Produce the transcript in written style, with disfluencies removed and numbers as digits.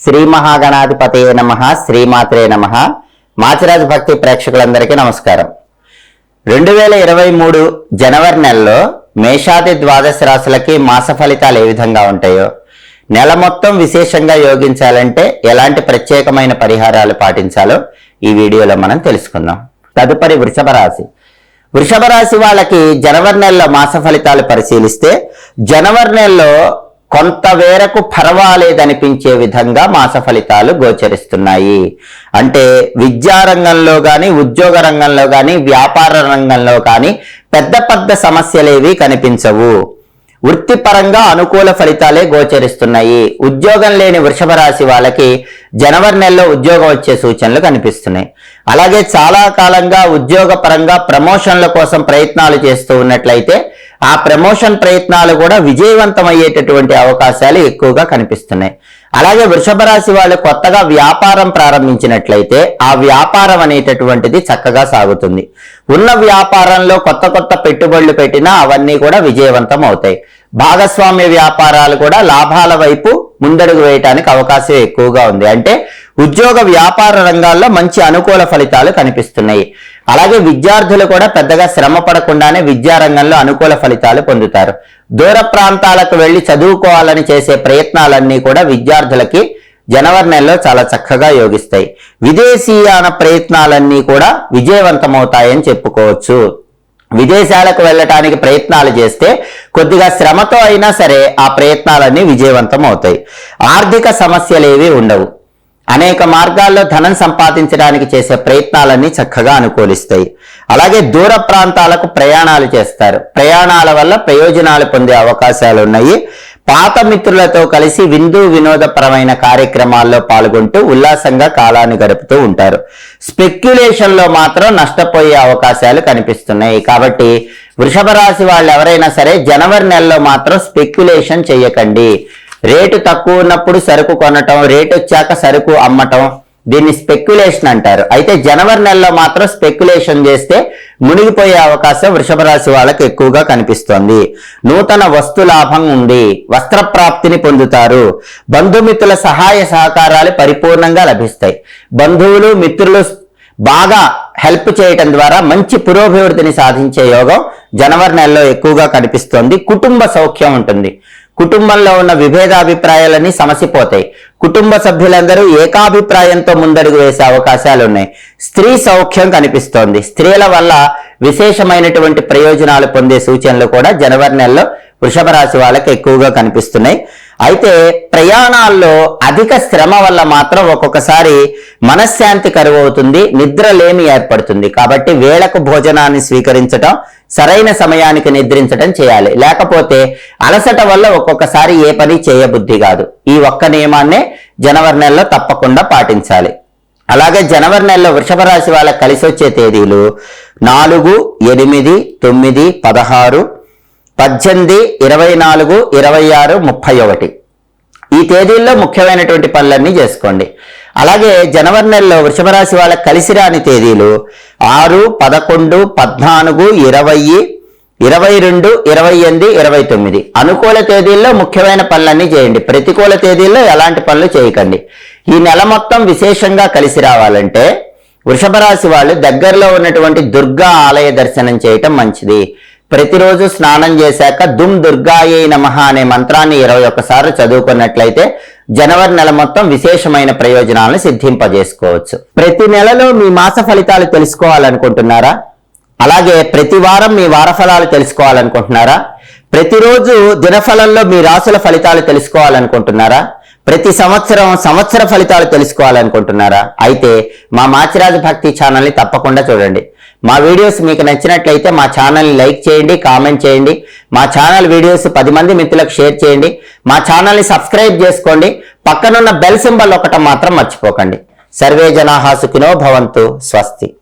శ్రీ మహాగణాధిపతయే నమః, శ్రీమాత్రే నమః. మాచిరాజు భక్తి ప్రేక్షకులందరికీ నమస్కారం. 2023 జనవరి నెలలో మేషాది ద్వాదశ రాశులకి మాస ఫలితాలు ఏ విధంగా ఉంటాయో, నెల మొత్తం విశేషంగా యోగించాలంటే ఎలాంటి ప్రత్యేకమైన పరిహారాలు పాటించాలో ఈ వీడియోలో మనం తెలుసుకుందాం. తదుపరి వృషభ రాశి. వృషభ రాశి వాళ్ళకి జనవరి నెలలో మాస ఫలితాలు పరిశీలిస్తే, జనవరి నెలలో కొంతవేరకు పర్వాలేదనిపించే విధంగా మాస ఫలితాలు గోచరిస్తున్నాయి. అంటే విద్యారంగంలో కానీ, ఉద్యోగ రంగంలో కానీ, వ్యాపార రంగంలో కానీ పెద్ద సమస్యలేవి కనిపించవు. వృత్తిపరంగా అనుకూల ఫలితాలే గోచరిస్తున్నాయి. ఉద్యోగం లేని వృషభ రాశి వాళ్ళకి జనవరి నెలలో ఉద్యోగం వచ్చే సూచనలు కనిపిస్తున్నాయి. అలాగే చాలా కాలంగా ఉద్యోగ పరంగా ప్రమోషన్ల కోసం ప్రయత్నాలు చేస్తూ ఉన్నట్లయితే ఆ ప్రమోషన్ ప్రయత్నాలు కూడా విజయవంతమయ్యేటటువంటి అవకాశాలు ఎక్కువగా కనిపిస్తున్నాయి. అలాగే వృషభ రాశి వాళ్ళు కొత్తగా వ్యాపారం ప్రారంభించినట్లయితే ఆ వ్యాపారం అనేటటువంటిది చక్కగా సాగుతుంది. ఉన్న వ్యాపారంలో కొత్త పెట్టుబడులు పెట్టినా అవన్నీ కూడా విజయవంతం అవుతాయి. భాగస్వామ్య వ్యాపారాలు కూడా లాభాల వైపు ముందడుగు వేయడానికి అవకాశం ఎక్కువగా ఉంది. అంటే ఉద్యోగ వ్యాపార రంగాల్లో మంచి అనుకూల ఫలితాలు కనిపిస్తున్నాయి. అలాగే విద్యార్థులు కూడా పెద్దగా శ్రమ పడకుండానే విద్యారంగంలో అనుకూల ఫలితాలు పొందుతారు. దూర ప్రాంతాలకు వెళ్లి చదువుకోవాలని చేసే ప్రయత్నాలన్నీ కూడా విద్యార్థులకి జనవరి నెలలో చాలా చక్కగా యోగిస్తాయి. విదేశీయాన ప్రయత్నాలన్నీ కూడా విజయవంతమవుతాయని చెప్పుకోవచ్చు. విదేశాలకు వెళ్ళటానికి ప్రయత్నాలు చేస్తే కొద్దిగా శ్రమతో అయినా సరే ఆ ప్రయత్నాలన్నీ విజయవంతం అవుతాయి. ఆర్థిక సమస్యలేవి ఉండవు. అనేక మార్గాల్లో ధనం సంపాదించడానికి చేసే ప్రయత్నాలన్నీ చక్కగా అనుకూలిస్తాయి. అలాగే దూర ప్రాంతాలకు ప్రయాణాలు చేస్తారు. ప్రయాణాల వల్ల ప్రయోజనాలు పొందే అవకాశాలు ఉన్నాయి. పాత మిత్రులతో కలిసి విందు వినోదపరమైన కార్యక్రమాల్లో పాల్గొంటూ ఉల్లాసంగా కాలాన్ని గడుపుతూ ఉంటారు. స్పెక్యులేషన్ లో మాత్రం నష్టపోయే అవకాశాలు కనిపిస్తున్నాయి. కాబట్టి వృషభ రాశి వాళ్ళు ఎవరైనా సరే జనవరి నెలలో మాత్రం స్పెక్యులేషన్ చేయకండి. రేటు తక్కువ ఉన్నప్పుడు సరుకు కొనటం, రేటు వచ్చాక సరుకు అమ్మటం, దీన్ని స్పెక్యులేషన్ అంటారు. అయితే జనవరి నెలలో మాత్రం స్పెక్యులేషన్ చేస్తే మునిగిపోయే అవకాశం వృషభ రాశి వాళ్ళకి ఎక్కువగా కనిపిస్తోంది. నూతన వస్తు లాభం ఉంది. వస్త్ర ప్రాప్తిని పొందుతారు. బంధుమిత్రుల సహాయ సహకారాలు పరిపూర్ణంగా లభిస్తాయి. బంధువులు మిత్రులు బాగా హెల్ప్ చేయటం ద్వారా మంచి పురోభివృద్ధిని సాధించే యోగం జనవరి నెలలో ఎక్కువగా కనిపిస్తోంది. కుటుంబ సౌఖ్యం ఉంటుంది. కుటుంబంలో ఉన్న విభేదాభిప్రాయాలన్నీ సమసిపోతాయి. కుటుంబ సభ్యులందరూ ఏకాభిప్రాయంతో ముందడుగు వేసే అవకాశాలు ఉన్నాయి. స్త్రీ సౌఖ్యం కనిపిస్తోంది. స్త్రీల వల్ల విశేషమైనటువంటి ప్రయోజనాలు పొందే సూచనలు కూడా జనవరి నెలలో వృషభ రాశి వాళ్ళకి ఎక్కువగా కనిపిస్తున్నాయి. అయితే ప్రయాణాల్లో అధిక శ్రమ వల్ల మాత్రం ఒక్కొక్కసారి మనశ్శాంతి కరువవుతుంది, నిద్రలేమి ఏర్పడుతుంది. కాబట్టి వేళకు భోజనాన్ని స్వీకరించటం, సరైన సమయానికి నిద్రించడం చేయాలి. లేకపోతే అలసట వల్ల ఒక్కొక్కసారి ఏ పని చేయబుద్ధి కాదు. ఈ ఒక్క నియమాన్నే జనవరి నెలలో తప్పకుండా పాటించాలి. అలాగే జనవరి నెలలో వృషభ రాశి వాళ్ళకి కలిసి వచ్చే తేదీలు 4, 8, 9, 16, 18, 24, 26, 31. ఈ తేదీల్లో ముఖ్యమైనటువంటి పనులన్నీ చేసుకోండి. అలాగే జనవరి నెలలో వృషభ రాశి వాళ్ళకి కలిసి రాని తేదీలు 6, 11, 14, 20, 22, 28, 29. అనుకూల తేదీల్లో ముఖ్యమైన పనులన్నీ చేయండి. ప్రతికూల తేదీల్లో ఎలాంటి పనులు చేయకండి. ఈ నెల మొత్తం విశేషంగా కలిసి రావాలంటే వృషభ రాశి వాళ్ళు దగ్గరలో ఉన్నటువంటి దుర్గా ఆలయ దర్శనం చేయటం మంచిది. ప్రతిరోజు స్నానం చేశాక దుమ్ దుర్గాయై నమః అనే మంత్రాన్ని 21 సార్లు చదువుకున్నట్లయితే జనవరి నెల మొత్తం విశేషమైన ప్రయోజనాలను సిద్ధింపజేసుకోవచ్చు. ప్రతి నెలలో మీ మాస ఫలితాలు తెలుసుకోవాలనుకుంటున్నారా? అలాగే ప్రతి వారం మీ వార ఫలాలు తెలుసుకోవాలనుకుంటున్నారా? ప్రతిరోజు దినఫలంలో మీ రాశుల ఫలితాలు తెలుసుకోవాలనుకుంటున్నారా? ప్రతి సంవత్సర ఫలితాలు తెలుసుకోవాలనుకుంటున్నారా? అయితే మా మాచిరాజు భక్తి ఛానల్ని తప్పకుండా చూడండి. మా వీడియోస్ మీకు నచ్చినట్లయితే మా ఛానల్ని లైక్ చేయండి, కామెంట్ చేయండి. మా ఛానల్ వీడియోస్ 10 మంది మిత్రులకు షేర్ చేయండి. మా ఛానల్ని సబ్స్క్రైబ్ చేసుకోండి. పక్కనున్న బెల్ సింబల్ ఒకటి మాత్రం మర్చిపోకండి. సర్వే జనాః సుఖినో భవంతు. స్వస్తి.